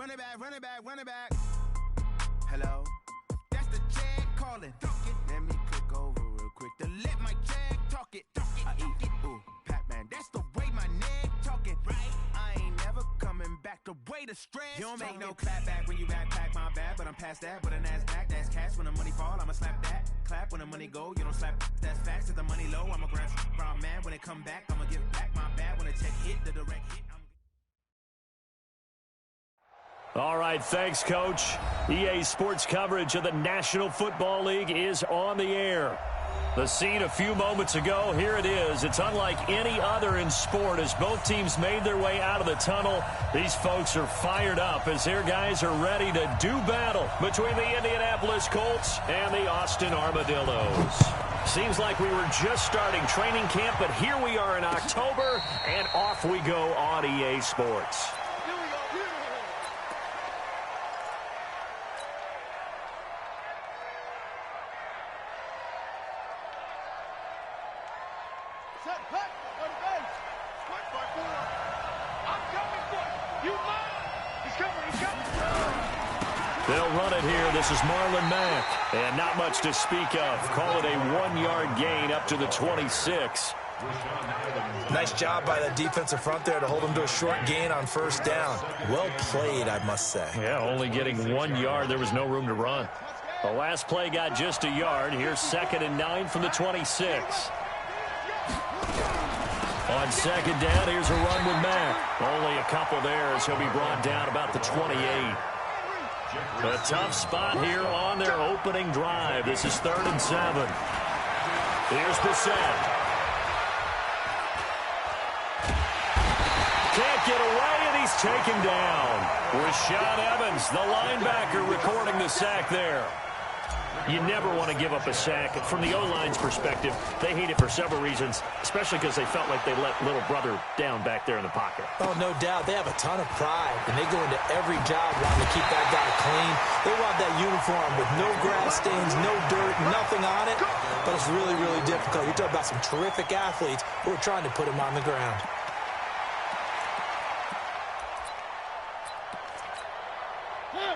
Run it back, run it back, run it back. Hello? That's the Jag calling. Let me click over real quick to let my Jag talk it. I eat, ooh, Pac-Man. That's the way my neck talking. Right? I ain't never coming back the way the stress. You don't make no clap back when you backpack my bad, but I'm past that with a NASDAQ. That's cash when the money fall, I'ma slap that. Clap when the money go, you don't slap. That's facts. If the money low, I'ma grab from man. When it come back, I'ma give back my bad. When the check hit, the direct hit. All right, thanks, Coach. EA Sports coverage of the National Football League is on the air. The scene a few moments ago, here it is. It's unlike any other in sport as both teams made their way out of the tunnel. These folks are fired up as their guys are ready to do battle between the Indianapolis Colts and the Austin Armadillos. Seems like we were just starting training camp, but here we are in October, and off we go on EA Sports. They'll run it here. This is Marlon Mack. And not much to speak of. Call it a 1-yard gain up to the 26. Nice job by that defensive front there to hold them to a short gain on first down. Well played, I must say. Yeah, only getting 1 yard. There was no room to run. The last play got just a yard. Here's 2nd and 9 from the 26. On 2nd down, here's a run with Mack. Only a couple there as he'll be brought down about the 28. A tough spot here on their opening drive. This is 3rd and 7. Here's Bissett. Can't get away, and he's taken down. Rashaan Evans, the linebacker, recording the sack there. You never want to give up a sack. From the O-line's perspective, they hate it for several reasons, especially because they felt like they let little brother down back there in the pocket. Oh, no doubt. They have a ton of pride, and they go into every job wanting to keep that guy clean. They want that uniform with no grass stains, no dirt, nothing on it. But it's really, really difficult. You're talking about some terrific athletes who are trying to put him on the ground.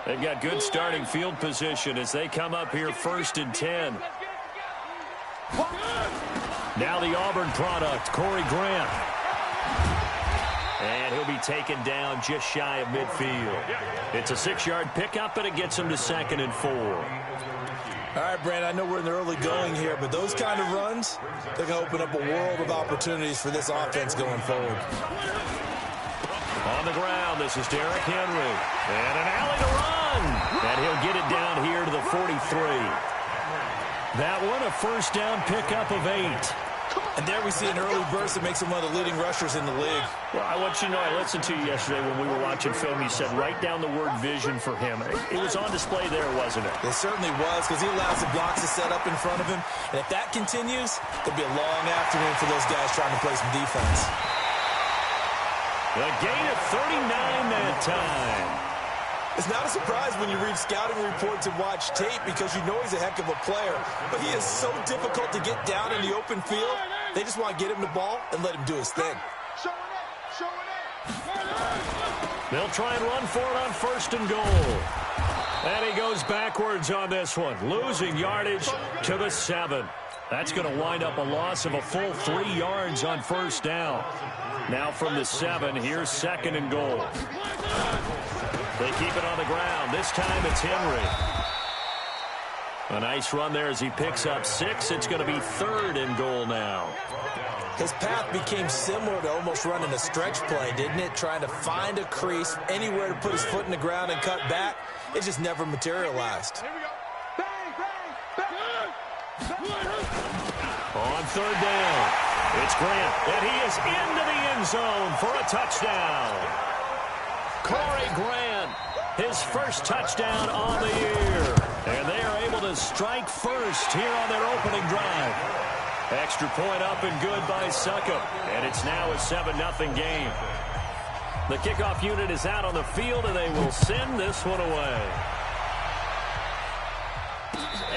They've got good starting field position as they come up here 1st and 10. Now the Auburn product, Corey Grant. And he'll be taken down just shy of midfield. It's a 6-yard pickup, and it gets him to 2nd and 4. All right, Brandon, I know we're in the early going here, but those kind of runs, they're going to open up a world of opportunities for this offense going forward. On the ground, this is Derrick Henry. And an alley to run. And he'll get it down here to the 43. That one, a 1st down pickup of 8. And there we see an early burst that makes him one of the leading rushers in the league. Well, I want you to know, I listened to you yesterday when we were watching film. You said write down the word vision for him. It was on display there, wasn't it? It certainly was, because he allows the blocks to set up in front of him. And if that continues, it'll be a long afternoon for those guys trying to play some defense. A gain of 39 that time. It's not a surprise when you read scouting reports and watch tape because you know he's a heck of a player. But he is so difficult to get down in the open field. They just want to get him the ball and let him do his thing. They'll try and run for it on 1st and goal. And he goes backwards on this one, losing yardage to the 7. That's going to wind up a loss of a full 3 yards on 1st down. Now from the 7, here's 2nd and goal. They keep it on the ground. This time it's Henry. A nice run there as he picks up 6. It's going to be 3rd and goal now. His path became similar to almost running a stretch play, didn't it? Trying to find a crease, anywhere to put his foot in the ground and cut back. It just never materialized. On 3rd down, it's Grant, and he is into the end zone for a touchdown. Corey Grant, his 1st touchdown on the year. And they are able to strike first here on their opening drive. Extra point up and good by Succop. And it's now a 7-0 game. The kickoff unit is out on the field, and they will send this one away.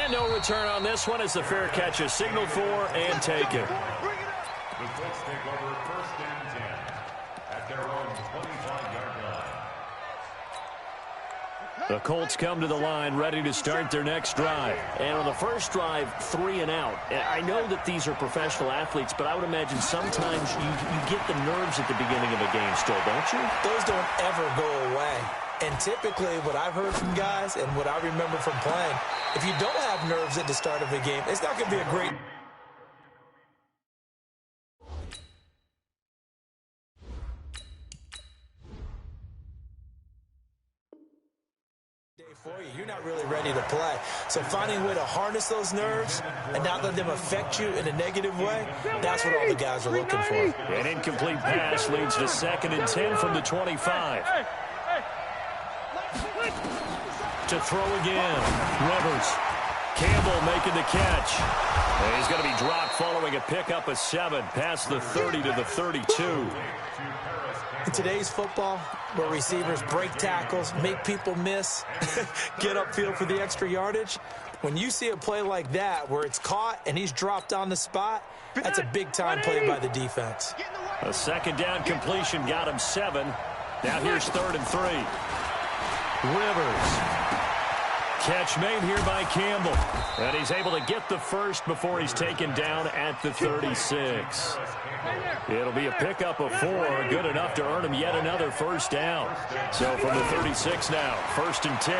And no return on this one as the fair catch is signaled for and taken. The Colts take over 1st and 10 at their own 25-yard line. The Colts come to the line ready to start their next drive. And on the first drive, 3 and out. I know that these are professional athletes, but I would imagine sometimes you get the nerves at the beginning of a game still, don't you? Those don't ever go away. And typically what I've heard from guys and what I remember from playing, if you don't have nerves at the start of a game, it's not going to be a great for you. You're not really ready to play. So finding a way to harness those nerves and not let them affect you in a negative way, that's what all the guys are looking for. An incomplete pass leads to 2nd and 10 from the 25. To throw again. Rivers. Campbell making the catch. And he's going to be dropped following a pickup of 7 past the 30 to the 32. In today's football, where receivers break tackles, make people miss, get upfield for the extra yardage, when you see a play like that where it's caught and he's dropped on the spot, that's a big-time play by the defense. A 2nd down completion got him 7. Now here's 3rd and 3. Rivers. Catch made here by Campbell. And he's able to get the first before he's taken down at the 36. It'll be a pickup of 4, good enough to earn him yet another first down. So from the 36 now, 1st and 10.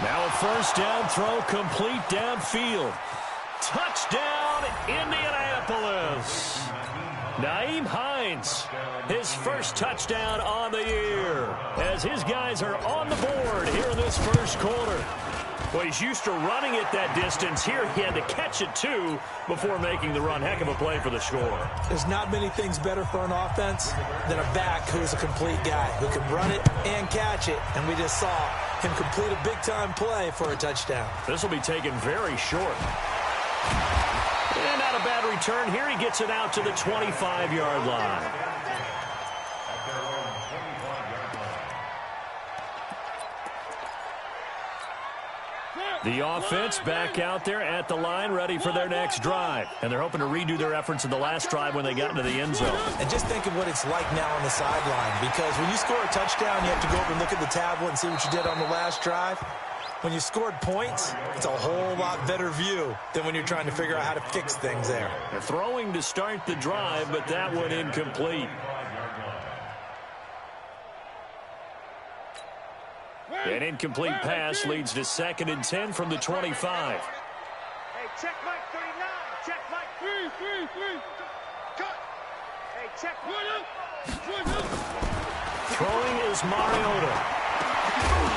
Now a first down throw complete downfield. Touchdown, Indianapolis. Nyheim Hines, his first touchdown on the year, as his guys are on the board here in this first quarter. Well, he's used to running it that distance. Here he had to catch it, too, before making the run. Heck of a play for the score. There's not many things better for an offense than a back who's a complete guy, who can run it and catch it. And we just saw him complete a big-time play for a touchdown. This will be taken very short. And not a bad return. Here he gets it out to the 25-yard line. The offense back out there at the line, ready for their next drive. And they're hoping to redo their efforts in the last drive when they got into the end zone. And just think of what it's like now on the sideline, because when you score a touchdown, you have to go over and look at the tablet and see what you did on the last drive. When you scored points, it's a whole lot better view than when you're trying to figure out how to fix things there. They're throwing to start the drive, but that one incomplete. An incomplete pass leads to 2nd and 10 from the 25. Hey, check Mike 39. Check Mike 3. Cut. Hey, check Throwing is Mariota.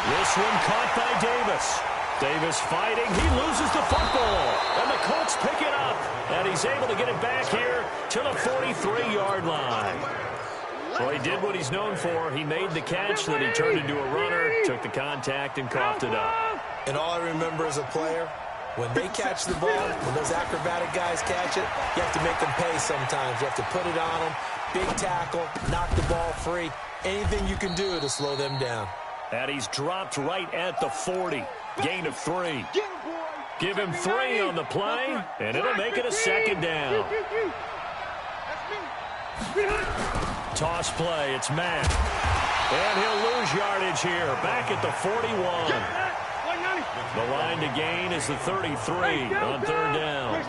This one caught by Davis. Davis fighting. He loses the football. And the Colts pick it up. And he's able to get it back here to the 43-yard line. Well, he did what he's known for. He made the catch, then he turned into a runner, took the contact, and coughed it up. And all I remember as a player, when they catch the ball, when those acrobatic guys catch it, you have to make them pay sometimes. You have to put it on them, big tackle, knock the ball free, anything you can do to slow them down. And he's dropped right at the 40. Gain of 3. Give him 3 on the play, and it'll make it a 2nd down. Toss play, it's Mack. And he'll lose yardage here, back at the 41. The line to gain is the 33 on 3rd down.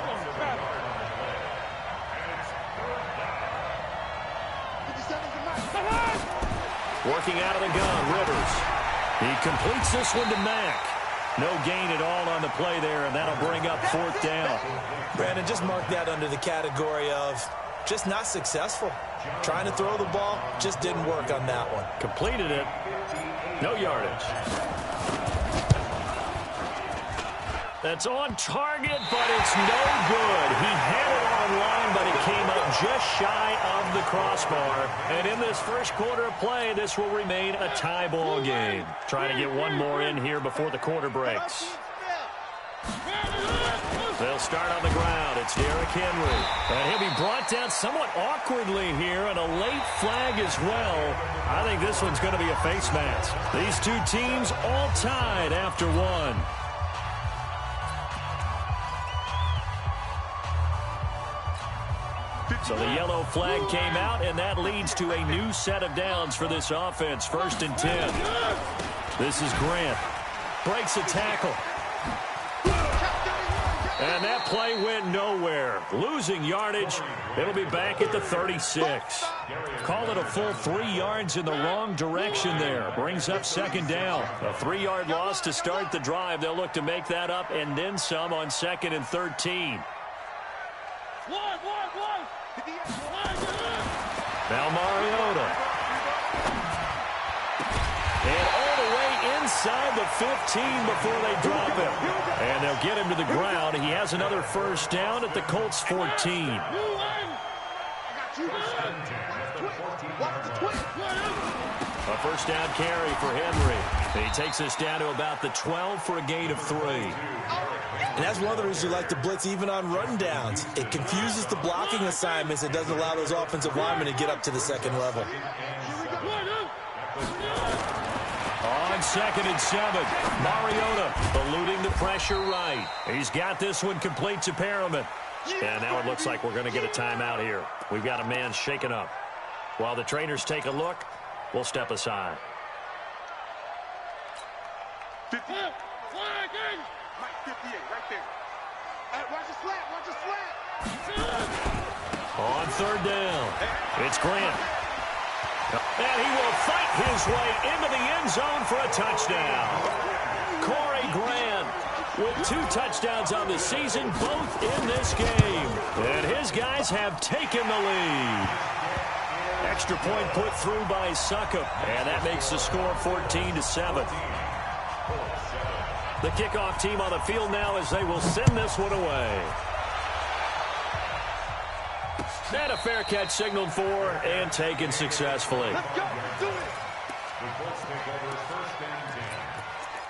Working out of the gun, Rivers. He completes this one to Mack. No gain at all on the play there, and that'll bring up 4th down. Brandon, just mark that under the category of just not successful. Trying to throw the ball, just didn't work on that one. Completed it. No yardage. That's on target, but it's no good. He had it on line, but it came up just shy of the crossbar. And in this first quarter of play, this will remain a tie ball game. Trying to get one more in here before the quarter breaks. They'll start on the ground. It's Derrick Henry. And he'll be brought down somewhat awkwardly here, and a late flag as well. I think this one's going to be a face mask. These two teams all tied after one. So the yellow flag came out, and that leads to a new set of downs for this offense. 1st and 10. This is Grant. Breaks a tackle. And that play went nowhere. Losing yardage. It'll be back at the 36. Call it a full 3 yards in the wrong direction there. Brings up 2nd down. A 3-yard loss to start the drive. They'll look to make that up and then some on 2nd and 13. Now Mariota. And all the way inside the 15 before they drop him. And they'll get him to the ground. He has another 1st down at the Colts 14. A 1st down carry for Henry. And he takes us down to about the 12 for a gain of 3. And that's one of the reasons you like to blitz even on run downs. It confuses the blocking assignments. It doesn't allow those offensive linemen to get up to the 2nd level. On 2nd and 7, Mariota eluding the pressure right. He's got this one complete to Perriman. And now it looks like we're going to get a timeout here. We've got a man shaken up. While the trainers take a look, we'll step aside. 58, right there. Watch the slant, watch the slant. On 3rd down, it's Grant. And he will fight his way into the end zone for a touchdown. Corey Grant with 2 touchdowns on the season, both in this game. And his guys have taken the lead. Extra point put through by Succop, and that makes the score 14-7. The kickoff team on the field now as they will send this one away. And a fair catch signaled for and taken successfully. Let's go, do it. The Colts take over 1st and 10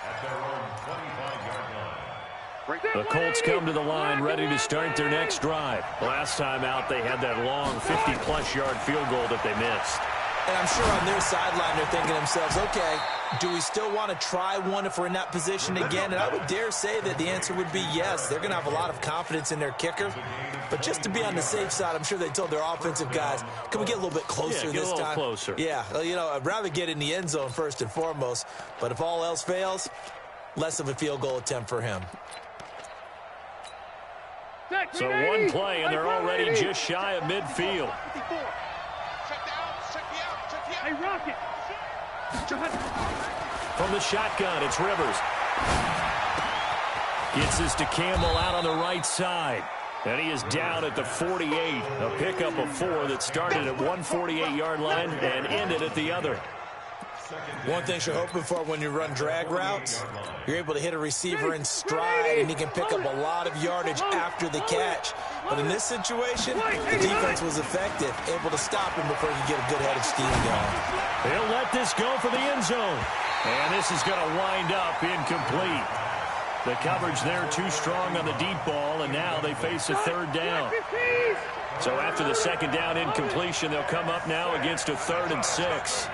at their own 25-yard line. The Colts come to the line ready to start their next drive. Last time out, they had that long 50-plus yard field goal that they missed. And I'm sure on their sideline they're thinking to themselves, okay, do we still want to try one if we're in that position again? And I would dare say that the answer would be yes. They're going to have a lot of confidence in their kicker. But just to be on the safe side, I'm sure they told their offensive guys, can we get a little bit closer this time? Closer. Yeah, well, you know, I'd rather get in the end zone first and foremost. But if all else fails, less of a field goal attempt for him. So one play, and they're already just shy of midfield. Hey, Rocket. From the shotgun, it's Rivers. Gets this to Campbell out on the right side. And he is down at the 48. A pickup of 4 that started at 148-yard line and ended at the other. One thing you're hoping for when you run drag routes, you're able to hit a receiver in stride, and he can pick up a lot of yardage after the catch. But in this situation, the defense was effective, able to stop him before he could get a good head of steam going. He'll let this go for the end zone. And this is going to wind up incomplete. The coverage there too strong on the deep ball, and now they face a 3rd down. So after the 2nd down incompletion, they'll come up now against a 3rd and 6.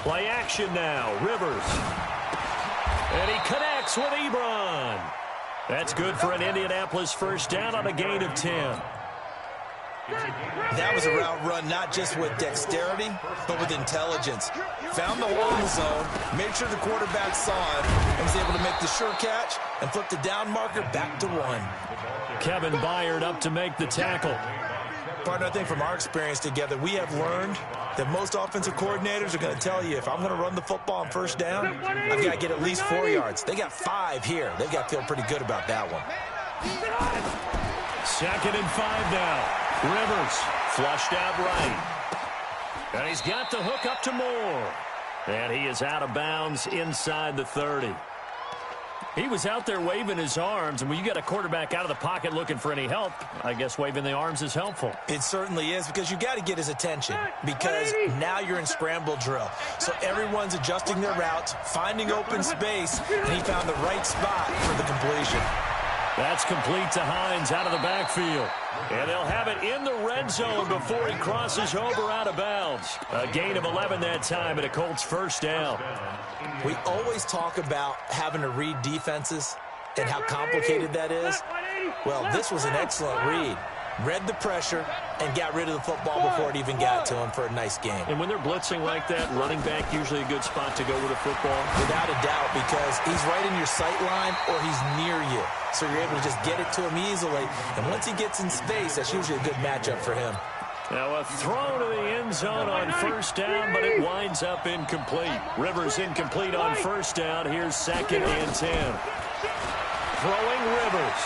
Play action now, Rivers. And he connects with Ebron. That's good for an Indianapolis 1st down on a gain of 10. That was a route run not just with dexterity, but with intelligence. Found the hole in the zone, made sure the quarterback saw it, and was able to make the sure catch and flip the down marker back to 1. Kevin Byard up to make the tackle. Partner, I think from our experience together, we have learned that most offensive coordinators are going to tell you, if I'm going to run the football on 1st down, I've got to get at least 4 yards. They got 5 here. They've got to feel pretty good about that one. 2nd and 5 now. Rivers flushed out right. And he's got the hook up to Moore. And he is out of bounds inside the 30. He was out there waving his arms, and when you get a quarterback out of the pocket looking for any help, I guess waving the arms is helpful. It certainly is, because you got to get his attention, because now you're in scramble drill. So everyone's adjusting their routes, finding open space, and he found the right spot for the completion. That's complete to Hines out of the backfield. And they'll have it in the red zone before he crosses over out of bounds. A gain of 11 that time and a Colts first down. We always talk about having to read defenses and how complicated that is. Well, this was an excellent read. Read the pressure and got rid of the football before it even got to him for a nice game. And when they're blitzing like that, running back usually a good spot to go with a football. Without a doubt, because he's right in your sight line or he's near you. So you're able to just get it to him easily. And once he gets in space, that's usually a good matchup for him. Now a throw to the end zone on first down, but it winds up incomplete. Rivers incomplete on first down. Here's 2nd and 10. Throwing Rivers.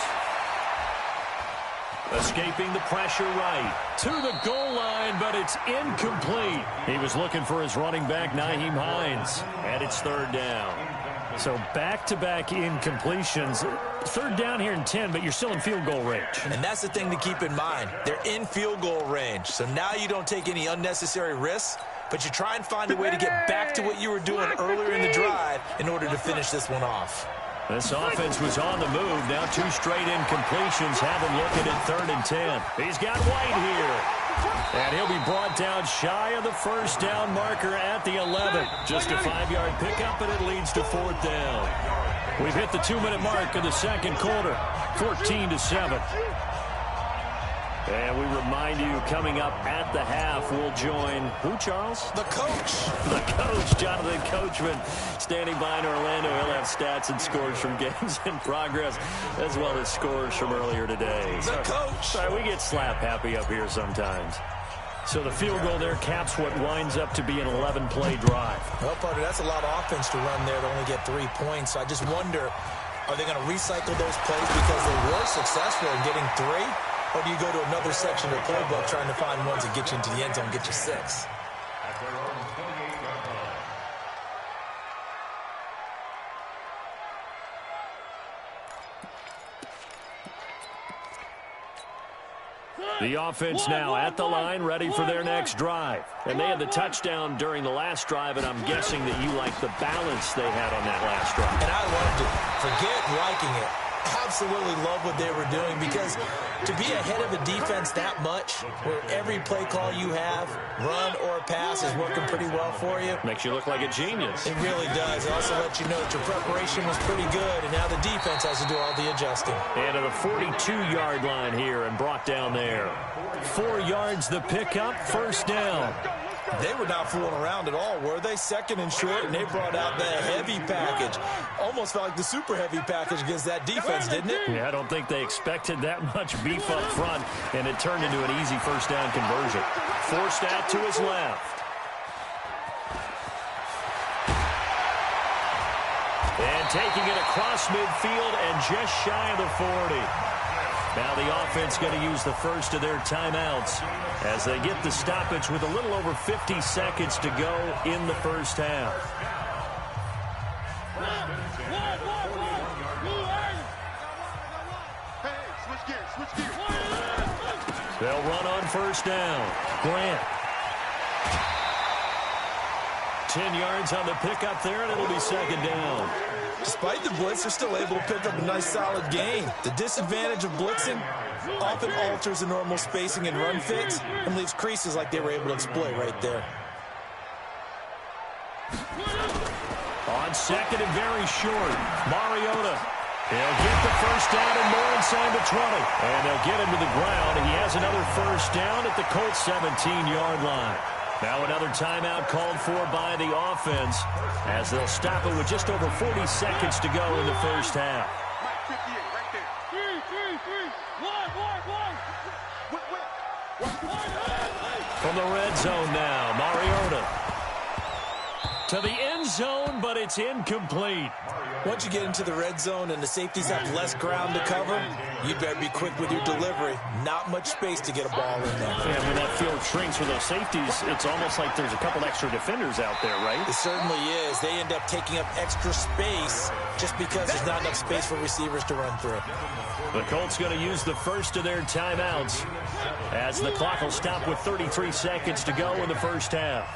Escaping the pressure right to the goal line, but it's incomplete. He was looking for his running back, Nyheim Hines, and it's 3rd down. So back-to-back incompletions. 3rd down here and 10, but you're still in field goal range. And that's the thing to keep in mind. They're in field goal range. So now you don't take any unnecessary risks, but you try and find a way to get back to what you were doing earlier in the drive in order to finish this one off. This offense was on the move. Now 2 straight incompletions have him looking at 3rd and 10. He's got White here. And he'll be brought down shy of the first down marker at the 11. Just a 5-yard pickup, and it leads to 4th down. We've hit the 2-minute mark of the second quarter, 14-7. And we remind you, coming up at the half, we'll join who, Charles? The coach. The coach, Jonathan Coachman, standing by in Orlando. He'll have stats and scores from games in progress, as well as scores from earlier today. The coach. Sorry, we get slap happy up here sometimes. So the field goal there caps what winds up to be an 11-play drive. Well, partner, that's a lot of offense to run there to only get 3 points. So I just wonder, are they going to recycle those plays because they were successful in getting 3? Or do you go to another section of the playbook trying to find ones that get you into the end zone and get you 6? The offense now at the line, ready for their next drive. And they had the touchdown during the last drive, and I'm guessing that you like the balance they had on that last drive. And I loved it. Forget liking it. Absolutely love what they were doing, because to be ahead of a defense that much, where every play call you have, run or pass, is working pretty well for you. Makes you look like a genius. It really does. It also lets you know that your preparation was pretty good, and now the defense has to do all the adjusting. And to the 42-yard line here and brought down there. 4 yards the pickup, first down. They were not fooling around at all, were they? 2nd and short, and they brought out the heavy package. Almost felt like the super heavy package against that defense, didn't it? Yeah, I don't think they expected that much beef up front, and it turned into an easy first down conversion. Forced out to his left. And taking it across midfield and just shy of the 40. Now the offense going to use the first of their timeouts as they get the stoppage with a little over 50 seconds to go in the first half. They'll run on first down. Grant. 10 yards on the pickup there, and it'll be 2nd down. Despite the blitz, they're still able to pick up a nice, solid gain. The disadvantage of blitzing often alters the normal spacing and run fits and leaves creases like they were able to exploit right there. On 2nd and very short, Mariota. He'll get the first down and more inside the 20. And they'll get him to the ground. He has another first down at the Colts 17-yard line. Now another timeout called for by the offense as they'll stop it with just over 40 seconds to go in the first half. From the red zone now, Mariota. To the end zone, but it's incomplete. Once you get into the red zone and the safeties have less ground to cover, you better be quick with your delivery. Not much space to get a ball in there. And when that field shrinks for those safeties, it's almost like there's a couple extra defenders out there, right? It certainly is. They end up taking up extra space just because there's not enough space for receivers to run through. The Colts going to use the first of their timeouts as the clock will stop with 33 seconds to go in the first half.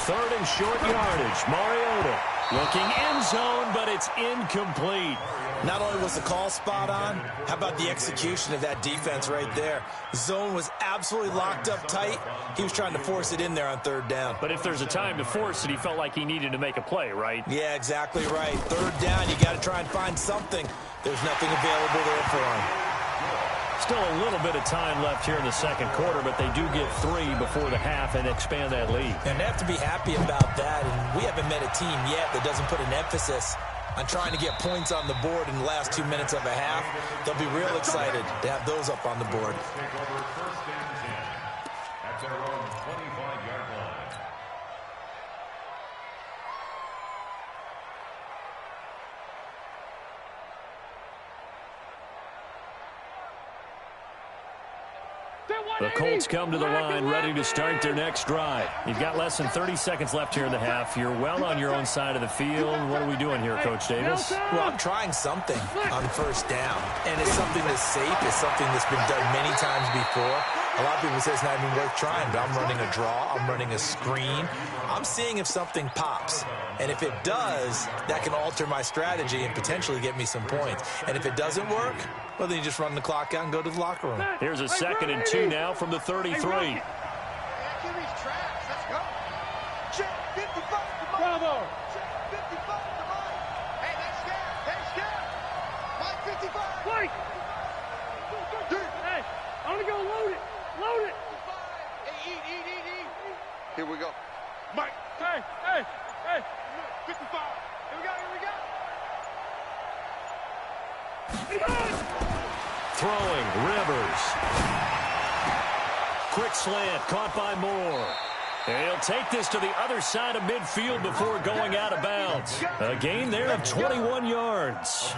3rd and short yardage. Mariota looking end zone, but it's incomplete. Not only was the call spot on, how about the execution of that defense right there? Zone was absolutely locked up tight. He was trying to force it in there on third down. But if there's a time to force it, he felt like he needed to make a play, right? Yeah, exactly right. Third down, you got to try and find something. There's nothing available there for him. Still a little bit of time left here in the second quarter, but they do get 3 before the half and expand that lead. And they have to be happy about that. And we haven't met a team yet that doesn't put an emphasis on trying to get points on the board in the last 2 minutes of a half. They'll be real excited to have those up on the board. Take over first and 10 at their own 25-yard line. The Colts come to the line ready to start their next drive. You've got less than 30 seconds left here in the half. You're well on your own side of the field. What are we doing here, Coach Davis? Well, I'm trying something on first down. And it's something that's safe. It's something that's been done many times before. A lot of people say it's not even worth trying, but I'm running a draw. I'm running a screen. I'm seeing if something pops. And if it does, that can alter my strategy and potentially get me some points. And if it doesn't work, well, then you just run the clock out and go to the locker room. Here's a 2nd and 2 now from the 33. Bravo! Check 55 to Mike. Hey, that's scared. Hey, scared. Mike 55. Mike! Hey, I'm gonna go load it. Load it. Hey, eat. Here we go. Mike. Hey. 55. Here we go. Throwing, Rivers. Quick slant, caught by Moore. And he'll take this to the other side of midfield before going out of bounds. A gain there of 21 yards.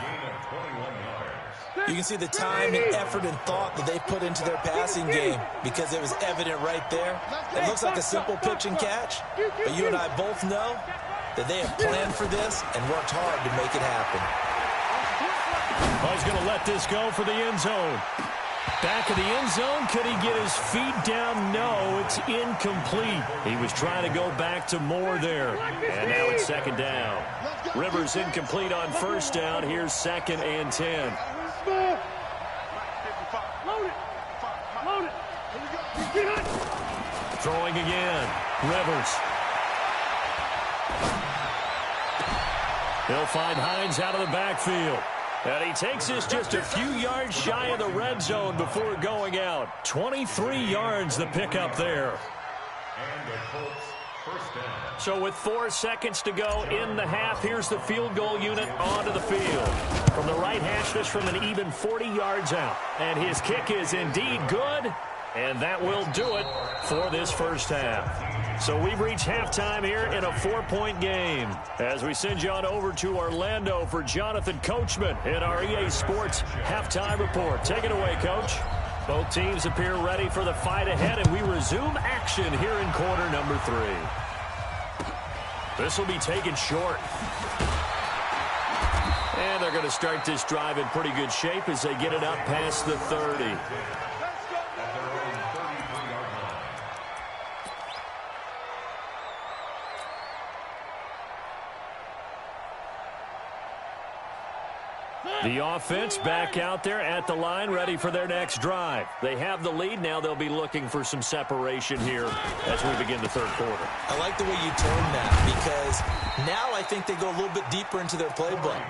You can see the time and effort and thought that they put into their passing game because it was evident right there. It looks like a simple pitch and catch, but you and I both know that they have planned for this and worked hard to make it happen. Oh, he's going to let this go for the end zone. Back of the end zone. Could he get his feet down? No, it's incomplete. He was trying to go back to Moore there. And now it's 2nd down. Rivers incomplete on 1st down. Here's 2nd and 10. Throwing again. Rivers. He'll find Hines out of the backfield. And he takes this just a few yards shy of the red zone before going out. 23 yards the pickup there. And the Colts first down. So with 4 seconds to go in the half, here's the field goal unit onto the field. From the right hash, this from an even 40 yards out. And his kick is indeed good. And that will do it for this first half. So we've reached halftime here in a 4-point game. As we send you on over to Orlando for Jonathan Coachman in our EA Sports Halftime Report. Take it away, Coach. Both teams appear ready for the fight ahead, and we resume action here in quarter number 3. This will be taken short. And they're going to start this drive in pretty good shape as they get it up past the 30. The offense back out there at the line, ready for their next drive. They have the lead. Now they'll be looking for some separation here as we begin the third quarter. I like the way you turned that because now I think they go a little bit deeper into their playbook.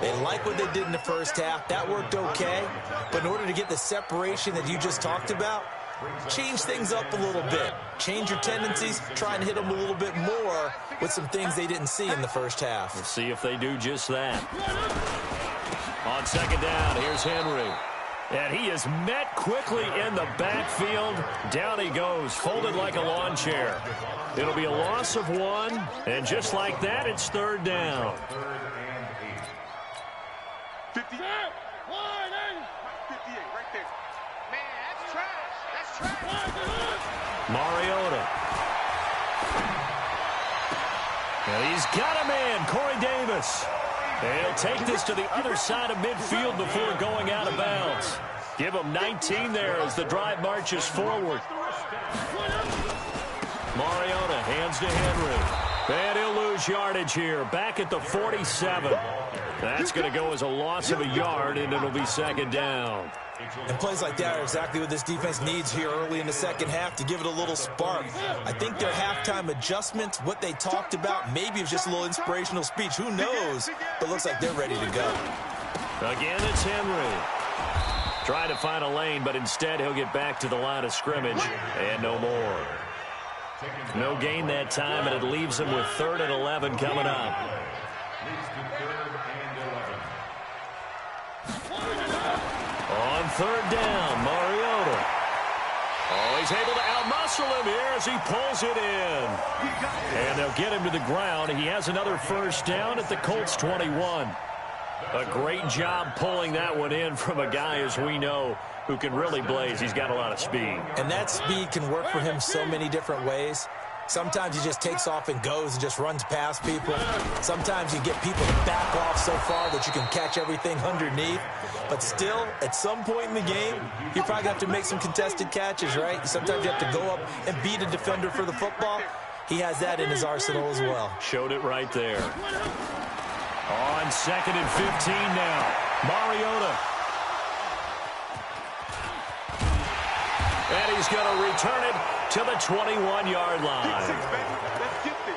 They like what they did in the first half. That worked okay. But in order to get the separation that you just talked about, change things up a little bit. Change your tendencies. Try and hit them a little bit more with some things they didn't see in the first half. Let's see if they do just that. On 2nd down, here's Henry. And he is met quickly in the backfield. Down he goes, folded like a lawn chair. It'll be a loss of 1, and just like that, it's 3rd down. 58. 58 right there. Man, that's trash. That's trash. Mariota. And he's got a man, Corey Davis. He'll take this to the other side of midfield before going out of bounds. Give him 19 there as the drive marches forward. Mariota hands to Henry. And he'll lose yardage here. Back at the 47. That's going to go as a loss of a yard, and it'll be second down. And plays like that are exactly what this defense needs here early in the second half to give it a little spark. I think their halftime adjustments, what they talked about, maybe it's just a little inspirational speech. Who knows? But looks like they're ready to go. Again, it's Henry. Trying to find a lane, but instead he'll get back to the line of scrimmage and no more. No gain that time, and it leaves him with 3rd and 11 coming up. On 3rd down, Mariota. Oh, he's able to outmuscle him here as he pulls it in. And they'll get him to the ground. He has another first down at the Colts 21. A great job pulling that one in from a guy, as we know, who can really blaze. He's got a lot of speed. And that speed can work for him so many different ways. Sometimes he just takes off and goes and just runs past people. Sometimes you get people to back off so far that you can catch everything underneath. But still, at some point in the game, you probably have to make some contested catches, right? Sometimes you have to go up and beat a defender for the football. He has that in his arsenal as well. Showed it right there. On 2nd and 15 now. Mariota. And he's going to return it to the 21-yard line.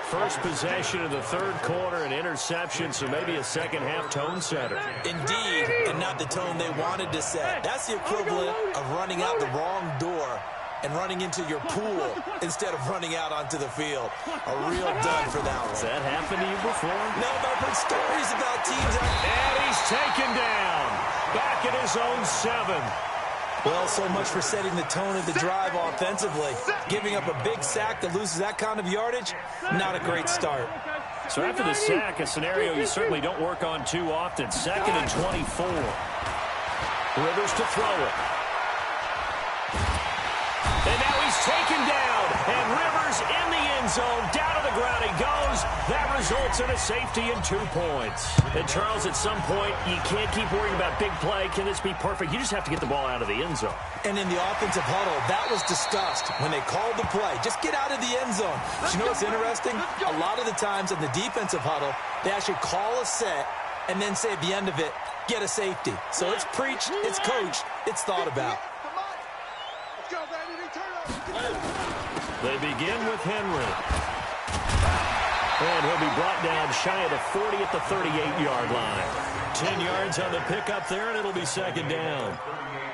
First possession of the 3rd quarter, an interception, so maybe a second-half tone setter. Indeed, and not the tone they wanted to set. That's the equivalent of running out the wrong door and running into your pool instead of running out onto the field. A real dud for that one. Has that happened to you before? No, but I've heard stories about teams. And he's taken down. Back at his own 7. Well, so much for setting the tone of the drive offensively. Giving up a big sack that loses that kind of yardage, not a great start. So after the sack, a scenario you certainly don't work on too often. 2nd and 24. Rivers to throw it. And now he's taken down. And Rivers in the end zone. Down to the ground he goes. That results in a safety and 2 points. And Charles, at some point, you can't keep worrying about big play. Can this be perfect? You just have to get the ball out of the end zone. And in the offensive huddle, that was discussed when they called the play. Just get out of the end zone. But you know what's interesting? A lot of the times in the defensive huddle, they actually call a set and then say at the end of it, get a safety. So it's preached, it's coached, it's thought about. They begin with Henry. And he'll be brought down shy of the 40 at the 38-yard line. 10 yards on the pickup there, and it'll be second down.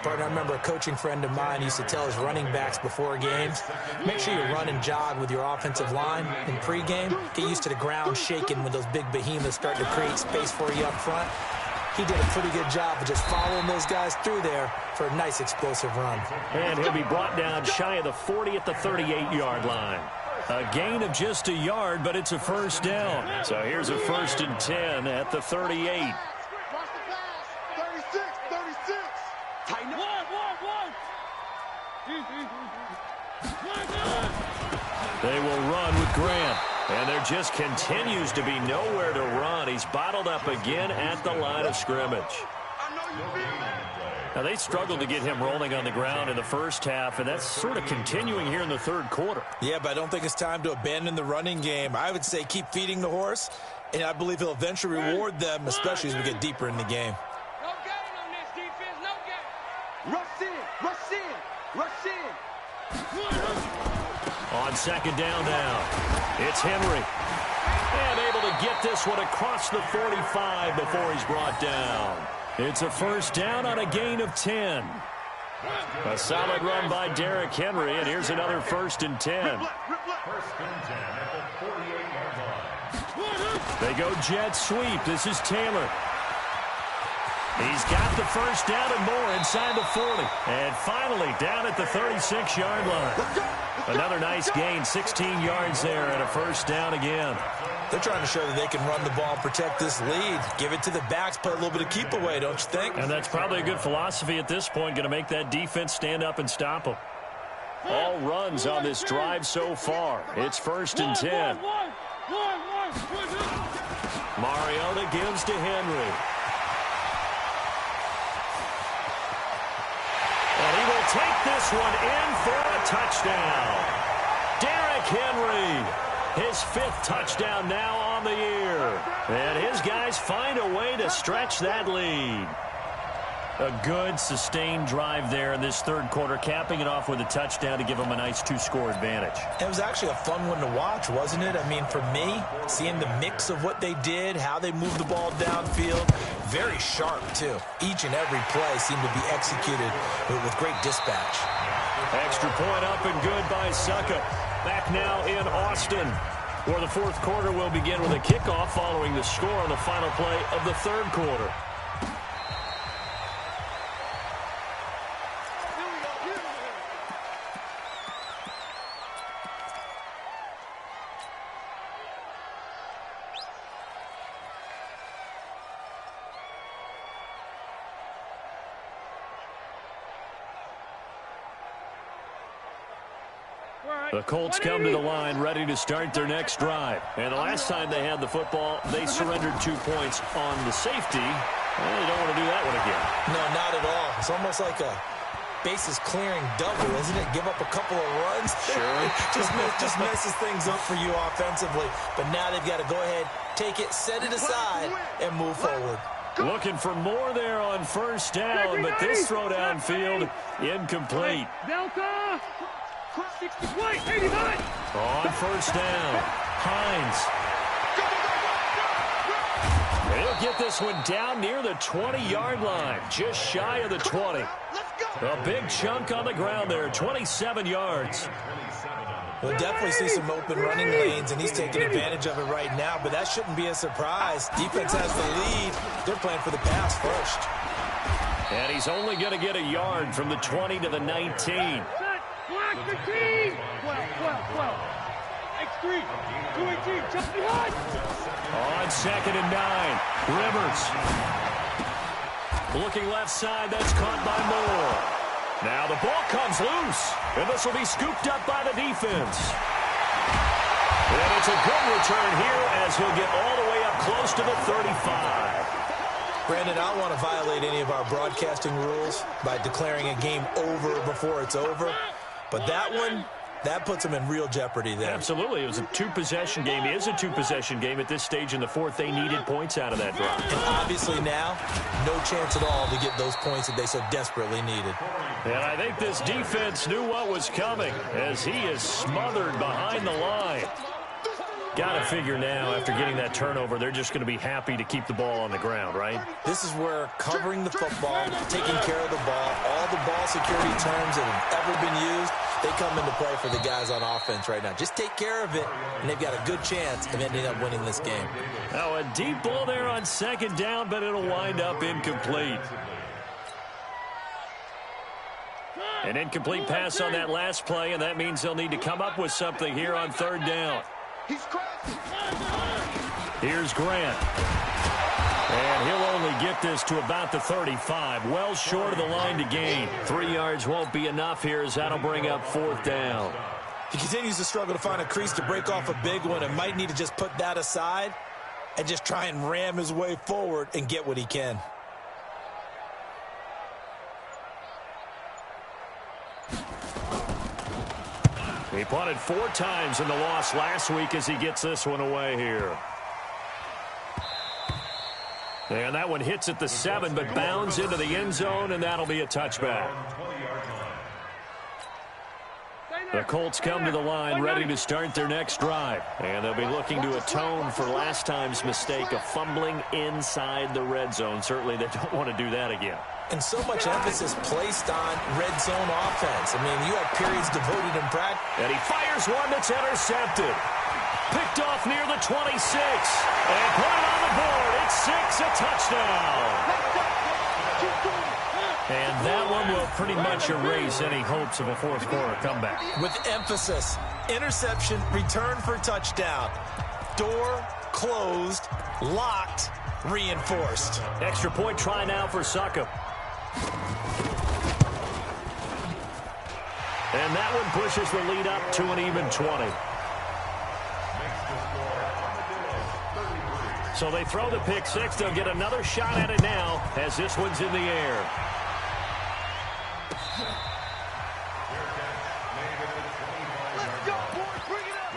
Partner, I remember a coaching friend of mine used to tell his running backs before games, make sure you run and jog with your offensive line in pregame. Get used to the ground shaking when those big behemoths start to create space for you up front. He did a pretty good job of just following those guys through there for a nice explosive run. And he'll be brought down shy of the 40 at the 38-yard line. A gain of just a yard, but it's a first down. So here's a 1st and 10 at the 38. They will run with Grant. And there just continues to be nowhere to run. He's bottled up again at the line of scrimmage. Now, they struggled to get him rolling on the ground in the first half, and that's sort of continuing here in the 3rd quarter. Yeah, but I don't think it's time to abandon the running game. I would say keep feeding the horse, and I believe he'll eventually reward them, especially as we get deeper in the game. No gain on this defense, no gain. Rush in, rush in, rush in. On 2nd down now, it's Henry. And able to get this one across the 45 before he's brought down. It's a first down on a gain of 10. A solid run by Derrick Henry, and here's another 1st and 10. 1st and 10 at the 48-yard line. They go jet sweep. This is Taylor. He's got the first down and more inside the 40. And finally down at the 36-yard line. Another nice gain, 16 yards there, and a first down again. They're trying to show that they can run the ball and protect this lead. Give it to the backs, play a little bit of keep away, don't you think? And that's probably a good philosophy at this point, going to make that defense stand up and stop them. All runs on this drive so far. It's 1st and 10. Mariota gives to Henry. And he will take this one in for a touchdown. Derrick Henry His 5th touchdown now on the year. And his guys find a way to stretch that lead. A good, sustained drive there in this third quarter, capping it off with a touchdown to give them a nice 2-score advantage. It was actually a fun one to watch, wasn't it? I mean, for me, seeing the mix of what they did, how they moved the ball downfield, very sharp, too. Each and every play seemed to be executed with great dispatch. Extra point up and good by Succop. Back now in Austin, where the fourth quarter will begin with a kickoff following the score on the final play of the third quarter. The Colts come to the line ready to start their next drive. And the last time they had the football, they surrendered 2 points on the safety. Well, they don't want to do that one again. No, not at all. It's almost like a bases-clearing double, isn't it? Give up a couple of runs. Sure. just messes things up for you offensively. But now they've got to go ahead, take it, set it aside, and move forward. Looking for more there on first down, but this throw downfield incomplete. Delta! 89! On first down, Hines. He'll get this one down near the 20-yard line, just shy of the 20. A big chunk on the ground there, 27 yards. We'll definitely see some open running lanes, and he's taking advantage of it right now, but that shouldn't be a surprise. Defense has the lead. They're playing for the pass first. And he's only going to get a yard from the 20 to the 19. Black 15! 12. X3, 218, just behind! On 2nd and 9, Rivers. Looking left side, that's caught by Moore. Now the ball comes loose, and this will be scooped up by the defense. And it's a good return here as he'll get all the way up close to the 35. Brandon, I don't want to violate any of our broadcasting rules by declaring a game over before it's over. But that one, that puts them in real jeopardy there. Absolutely. It was a 2-possession game. It is a 2-possession game at this stage in the fourth. They needed points out of that drive. And obviously now, no chance at all to get those points that they so desperately needed. And I think this defense knew what was coming as he is smothered behind the line. Got to figure now, after getting that turnover, they're just going to be happy to keep the ball on the ground, right? This is where covering the football, taking care of the ball, all the ball security terms that have ever been used, they come into play for the guys on offense right now. Just take care of it, and they've got a good chance of ending up winning this game. Now a deep ball there on 2nd down, but it'll wind up incomplete. An incomplete pass on that last play, and that means they'll need to come up with something here on 3rd down. Here's Grant. And he'll only get this to about the 35. Well short of the line to gain. 3 yards won't be enough here as that'll bring up 4th down. He continues to struggle to find a crease to break off a big one and might need to just put that aside and just try and ram his way forward and get what he can. He punted 4 times in the loss last week as he gets this one away here. And that one hits at the 7, but bounds into the end zone, and that'll be a touchback. The Colts come to the line ready to start their next drive. And they'll be looking to atone for last time's mistake of fumbling inside the red zone. Certainly they don't want to do that again. And so much emphasis placed on red zone offense. I mean, you have periods devoted in practice. And he fires one that's intercepted. Picked off near the 26. And put it on the board. It's 6, a touchdown. And that one will pretty much erase any hopes of a fourth quarter comeback. With emphasis, interception, return for touchdown. Door closed, locked, reinforced. Extra point try now for Succop. And that one pushes the lead up to an even 20. So they throw the pick 6. They'll get another shot at it now as this one's in the air. Let's go, boys. Bring it up.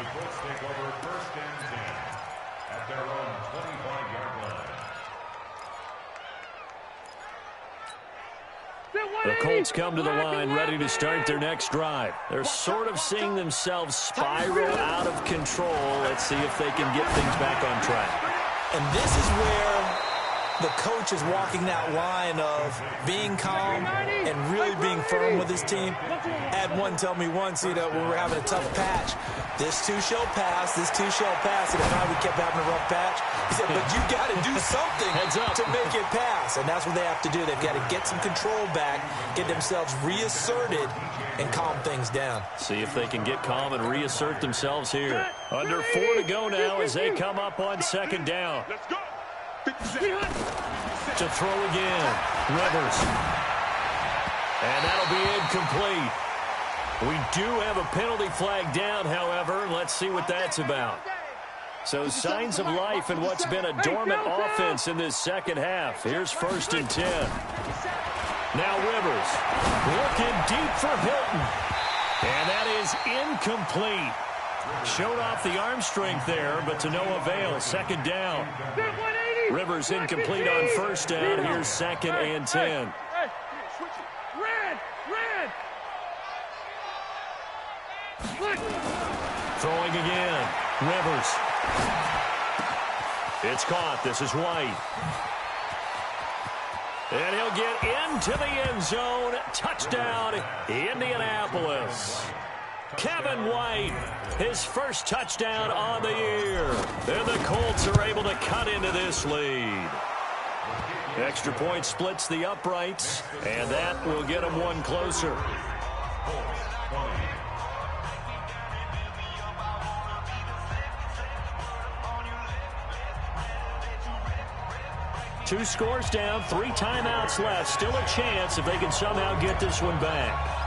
The Colts come to the line ready to start their next drive. They're sort of seeing themselves spiral out of control. Let's see if they can get things back on track. And this is where the coach is walking that line of being calm and really being firm with his team. I had one tell me once, when we're having a tough patch, this too shall pass, this too shall pass. And at night we kept having a rough patch. He said, but you got to do something to make it pass. And that's what they have to do. They've got to get some control back, get themselves reasserted, and calm things down. See if they can get calm and reassert themselves here. Under 4 to go now as they come up on second down. Let's go. To throw again. Rivers. And that'll be incomplete. We do have a penalty flag down, however. Let's see what that's about. So signs of life in what's been a dormant offense in this second half. Here's 1st and 10. Now Rivers looking deep for Hilton. And that is incomplete. Showed off the arm strength there, but to no avail. Second down. Rivers incomplete on 1st down. Here's 2nd and 10. Throwing again. Rivers. It's caught. This is White. And he'll get into the end zone. Touchdown, Indianapolis. Kevin White, his first touchdown on the year. And the Colts are able to cut into this lead. Extra point splits the uprights, and that will get them one closer. Two scores down, 3 timeouts left. Still a chance if they can somehow get this one back.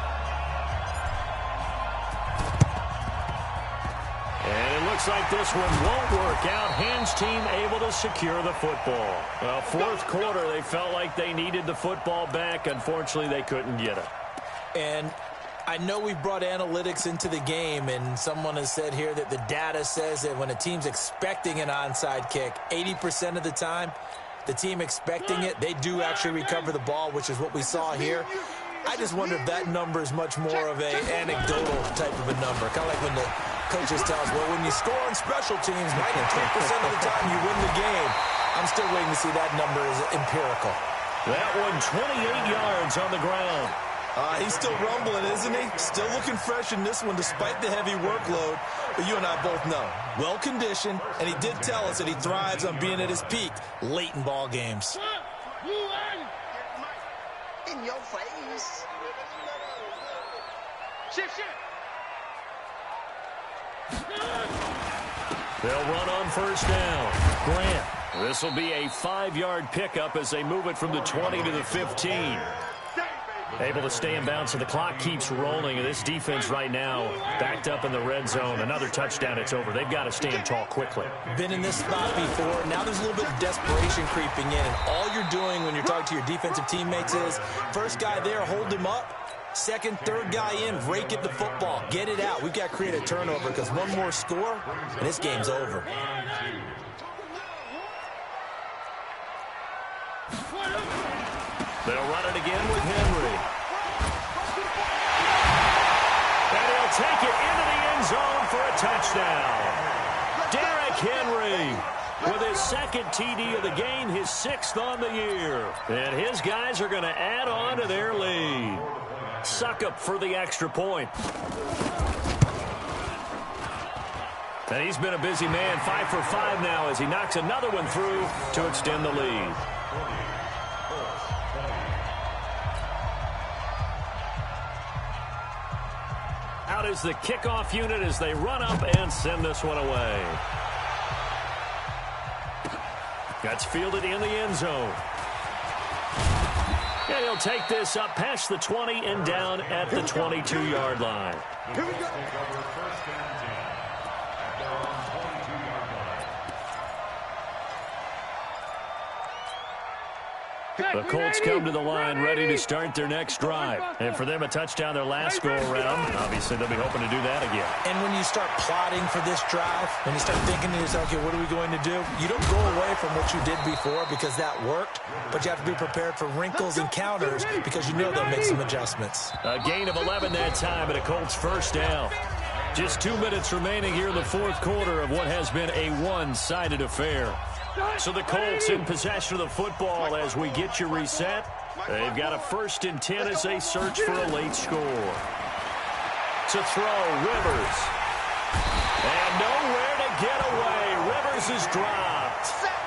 And it looks like this one won't work out. Hans team able to secure the football. Well, 4th quarter, they felt like they needed the football back. Unfortunately, they couldn't get it. And I know we brought analytics into the game, and someone has said here that the data says that when a team's expecting an onside kick, 80% of the time, the team expecting it, they do actually recover the ball, which is what we saw here. I just wonder if that number is much more of an anecdotal type of a number. Kind of like when the coaches tell us, well, when you score on special teams, 93% of the time you win the game. I'm still waiting to see that number is empirical. That one, 28 yards on the ground. He's still rumbling, isn't he? Still looking fresh in this one despite the heavy workload. But you and I both know, well-conditioned, and he did tell us that he thrives on being at his peak late in ball games. In your face. Shift. They'll run on 1st down. Grant. This will be a 5-yard pickup as they move it from the 20 to the 15. Able to stay in bounds, so the clock keeps rolling. And this defense right now backed up in the red zone. Another touchdown, it's over. They've got to stand tall quickly. Been in this spot before. Now there's a little bit of desperation creeping in. And all you're doing when you're talking to your defensive teammates is, first guy there, hold him up. Second, third guy in, rake at the football. Get it out. We've got to create a turnover because one more score, and this game's over. They'll run it again with Henry. And he'll take it into the end zone for a touchdown. Derrick Henry with his 2nd TD of the game, his 6th on the year. And his guys are going to add on to their lead. Suckup for the extra point. And he's been a busy man, 5 for 5 now as he knocks another one through to extend the lead. Out is the kickoff unit as they run up and send this one away. That's fielded in the end zone. And he'll take this up past the 20 and down at the 22-yard line. Here we go. The Colts come to the line ready to start their next drive. And for them, a touchdown their last go-around. Obviously, they'll be hoping to do that again. And when you start plotting for this drive, when you start thinking to yourself, okay, what are we going to do? You don't go away from what you did before because that worked, but you have to be prepared for wrinkles and counters because you know they'll make some adjustments. A gain of 11 that time and a Colts first down. Just 2 minutes remaining here in the fourth quarter of what has been a one-sided affair. So the Colts in possession of the football as we get you reset. They've got a 1st and 10 as they search for a late score. To throw, Rivers. And nowhere to get away. Rivers is dropped.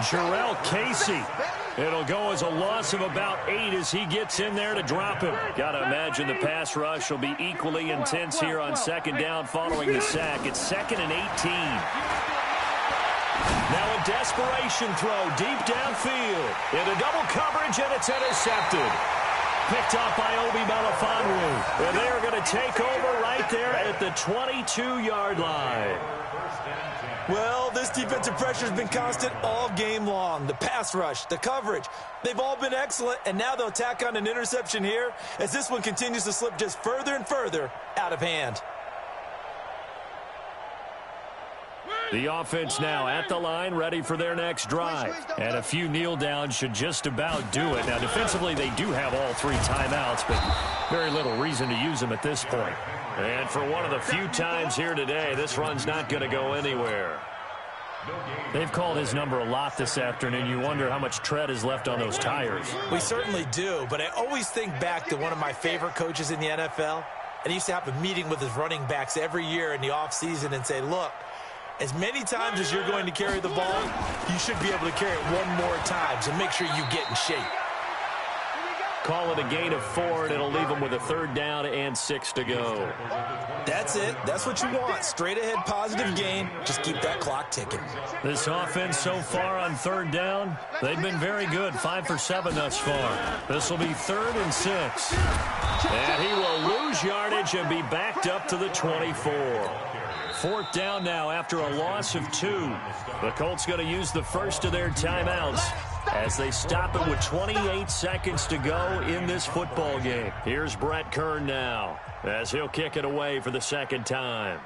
Jurrell Casey. It'll go as a loss of about 8 as he gets in there to drop him. Got to imagine the pass rush will be equally intense here on 2nd down following the sack. It's 2nd and 18. Now a desperation throw deep downfield. Into double coverage, and it's intercepted. Picked off by Obi Melifonwu. And they are going to take over right there at the 22-yard line. Well, this defensive pressure has been constant all game long. The pass rush, the coverage, they've all been excellent, and now they'll tack on an interception here as this one continues to slip just further and further out of hand. The offense now at the line, ready for their next drive. And a few kneel downs should just about do it. Now, defensively, they do have all 3 timeouts, but very little reason to use them at this point. And for one of the few times here today, this run's not going to go anywhere. They've called his number a lot this afternoon. You wonder how much tread is left on those tires. We certainly do, but I always think back to one of my favorite coaches in the NFL. And he used to have a meeting with his running backs every year in the offseason and say, look, as many times as you're going to carry the ball, you should be able to carry it one more time, so make sure you get in shape. Call it a gain of 4, and it'll leave them with a 3rd down and 6 to go. That's it. That's what you want. Straight ahead positive gain. Just keep that clock ticking. This offense so far on 3rd down, they've been very good. 5 for 7 thus far. This will be 3rd and 6. And he will lose yardage and be backed up to the 24. 4th down now after a loss of 2. The Colts going to use the first of their timeouts as they stop it with 28 seconds to go in this football game. Here's Brett Kern now as he'll kick it away for the 2nd time.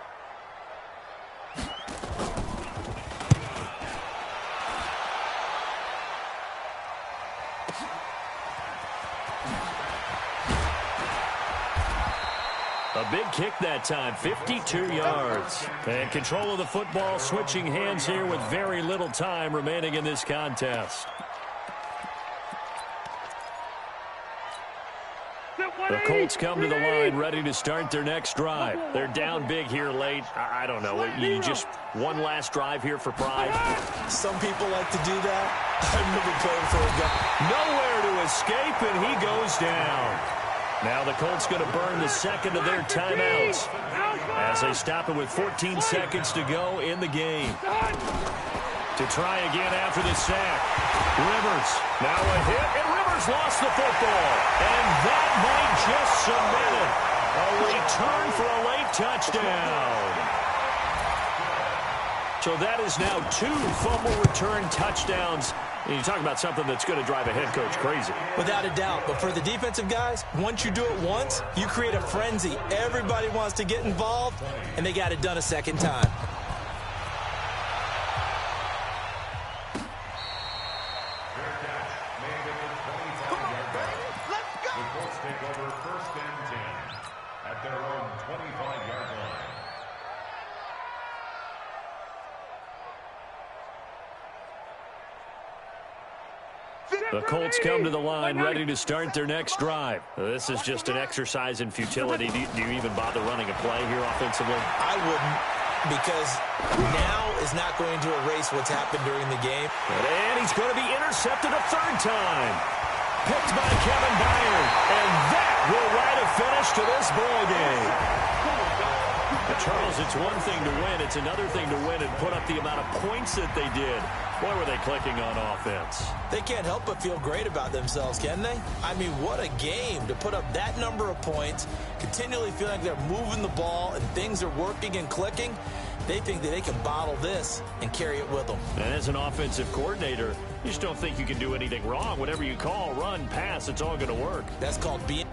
A big kick that time, 52 yards. And control of the football, switching hands here with very little time remaining in this contest. The Colts come to the line ready to start their next drive. They're down big here late. I don't know. You just one last drive here for pride? Some people like to do that. I remember playing for a guy. Nowhere to escape, and he goes down. Now the Colts going to burn the 2nd of their timeouts as they stop it with 14 seconds to go in the game. To try again after the sack. Rivers, now a hit, and Rivers lost the football. And that might just cement it. A return for a late touchdown. So that is now 2 fumble return touchdowns. And you talk about something that's going to drive a head coach crazy. Without a doubt. But for the defensive guys, once you do it once, you create a frenzy. Everybody wants to get involved, and they got it done a 2nd time. The Colts come to the line ready to start their next drive. This is just an exercise in futility. Do you even bother running a play here offensively? I wouldn't, because now is not going to erase what's happened during the game. And he's going to be intercepted a 3rd time. Picked by Kevin Byard. And that will write a finish to this ball game. Charles, it's one thing to win. It's another thing to win and put up the amount of points that they did. Boy, were they clicking on offense. They can't help but feel great about themselves, can they? I mean, what a game to put up that number of points, continually feel like they're moving the ball and things are working and clicking. They think that they can bottle this and carry it with them. And as an offensive coordinator, you just don't think you can do anything wrong. Whatever you call, run, pass, it's all going to work. That's called being...